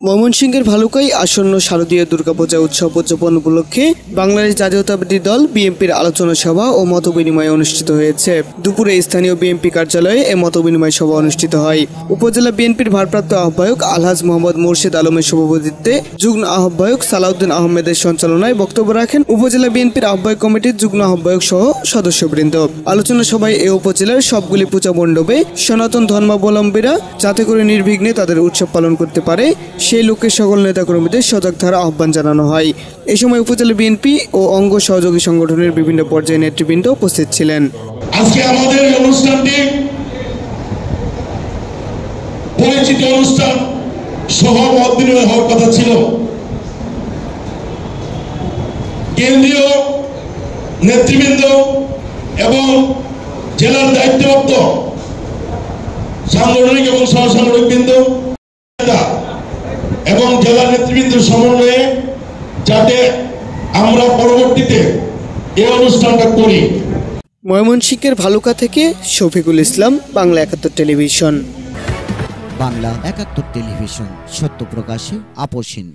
ময়মনসিংহের ভালুকায় আসন্ন শারদীয় দুর্গাপূজা উৎসব উদযাপন উপলক্ষে বাংলাদেশ জাতীয়তাবাদী দল বিএনপির আলোচনা সভা ও মতবিনিময় অনুষ্ঠিত হয়েছে। দুপুরে স্থানীয় বিএনপি কার্যালয়ে এ মতবিনিময় সভা অনুষ্ঠিত হয়। উপজেলা বিএনপির ভারপ্রাপ্ত আহ্বায়ক আলহাজ মোহাম্মদ মোর্শেদ আলমের সভাপতিত্বে যুগ্ম আহ্বায়ক সালাউদ্দিন আহমেদের সঞ্চালনায় বক্তব্য রাখেন উপজেলা বিএনপির আহ্বায়ক কমিটির যুগ্ম আহ্বায়ক সহ সদস্যবৃন্দ। আলোচনা সভায় এ উপজেলার সবগুলি পূজা মণ্ডপে সনাতন ধর্মাবলম্বীরা যাতে করে নির্বিঘ্নে তাদের উৎসব পালন করতে পারে সেই লক্ষ্যে সকল নেতাকর্মীদের সজাগ থাকার আহ্বান জানানো হয়। এ সময় উপজেলা বিএনপি ও অঙ্গ সহযোগী সংগঠনের বিভিন্ন পর্যায়ের নেতৃবৃন্দ উপস্থিত ছিলেন। আজকে আমাদের অনুষ্ঠানটি পরিচিত অনুষ্ঠান সহ মত বিনিময় হওয়ার কথা ছিল। কেন্দ্রীয় নেতৃবৃন্দ এবং জেলার দায়িত্বপ্রাপ্ত সাংগঠনিক এবং সহসাংগঠনিক বৃন্দ এবং জেলা নেতৃবৃন্দের সমন্বয়ে যাতে আমরা পরবর্তীতে এই অনুষ্ঠানটা করি। ময়মনসিংহের ভালুকা থেকে শফিকুল ইসলাম, বাংলা ৭১ টেলিভিশন। বাংলা ৭১ টেলিভিশন, সত্য প্রকাশে আপোষহীন।